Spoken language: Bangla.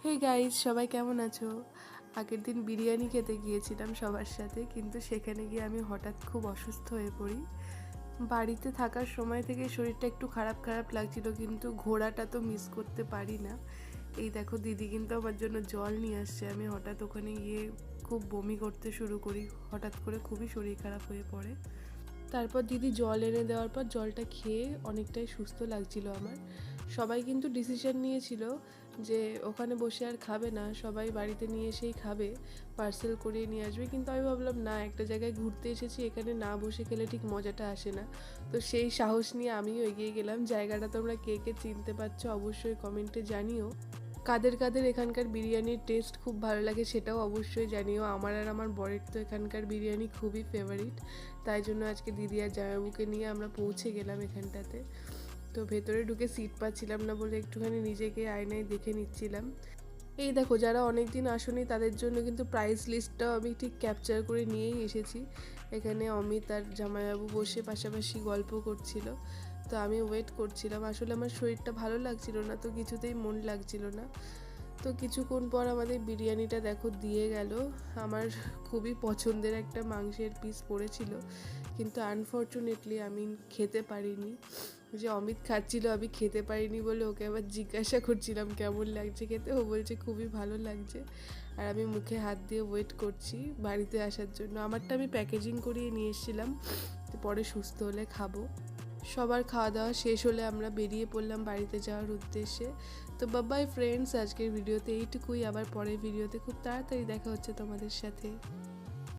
হে গাইস, সবাই কেমন আছো? আগের দিন বিরিয়ানি খেতে গিয়েছিলাম সবার সাথে, কিন্তু সেখানে গিয়ে আমি হঠাৎ খুব অসুস্থ হয়ে পড়ি। বাড়িতে থাকার সময় থেকে শরীরটা একটু খারাপ খারাপ লাগছিল, কিন্তু ঘোরাটা তো মিস করতে পারি না। এই দেখো, দিদি কিন্তু আমার জন্য জল নিয়ে আসছে। আমি হঠাৎ ওখানে গিয়ে খুব বমি করতে শুরু করি, হঠাৎ করে খুবই শরীর খারাপ হয়ে পড়ে। তারপর দিদি জল এনে দেওয়ার পর জলটা খেয়ে অনেকটাই সুস্থ লাগছিল আমার। সবাই কিন্তু ডিসিশন নিয়েছিল যে ওখানে বসে আর খাবে না, সবাই বাড়িতে নিয়ে এসেই খাবে, পার্সেল করিয়ে নিয়ে আসবে। কিন্তু আমি ভাবলাম না, একটা জায়গায় ঘুরতে এসেছি, এখানে না বসে খেলে ঠিক মজাটা আসে না। তো সেই সাহস নিয়ে আমিও এগিয়ে গেলাম। জায়গাটা তোমরা কে কে চিনতে পারছো অবশ্যই কমেন্টে জানিও। কাদের কাদের এখানকার বিরিয়ানির টেস্ট খুব ভালো লাগে সেটাও অবশ্যই জানিও। আমার আর আমার বরের তো এখানকার বিরিয়ানি খুবই ফেভারিট। তাই জন্য আজকে দিদি আর জামাইবাবুকে নিয়ে আমরা পৌঁছে গেলাম এখানটাতে। তো ভেতরে ঢুকে সিট পাচ্ছিলাম না বলে একটুখানি নিজেকে আয়নায় দেখে নিচ্ছিলাম। এই দেখো, যারা অনেক দিন আসেনি তাদের জন্য কিন্তু প্রাইস লিস্টটাও আমি ঠিক ক্যাপচার করে নিয়েই এসেছি। এখানে অমিত আর জামাইবাবু বসে পাশাপাশি গল্প করছিল, তো আমি ওয়েট করছিলাম। আসলে আমার শরীরটা ভালো লাগছিল না, তো কিছুতেই মন লাগছিল না। তো কিছুক্ষণ পর আমাদের বিরিয়ানিটা দেখো দিয়ে গেল। আমার খুবই পছন্দের একটা মাংসের পিস পড়েছিল, কিন্তু আনফর্চুনেটলি আমি খেতে পারিনি। যে অমিত খাচ্ছিল, আমি খেতে পারিনি বলে ওকে আবার জিজ্ঞাসা করছিলাম কেমন লাগছে খেতে। ও বলছে খুবই ভালো লাগছে। আর আমি মুখে হাত দিয়ে ওয়েট করছি বাড়িতে আসার জন্য। আমারটা আমি প্যাকেজিং করিয়ে নিয়ে এসেছিলাম, পরে সুস্থ হলে খাবো। সবার খাওয়া দাওয়া শেষ হলে আমরা বেরিয়ে পড়লাম বাড়িতে যাওয়ার উদ্দেশ্যে। তো বাই ফ্রেন্ডস, আজকের ভিডিওতে এইটুকুই। আবার পরের ভিডিওতে খুব তাড়াতাড়ি দেখা হচ্ছে তোমাদের সাথে।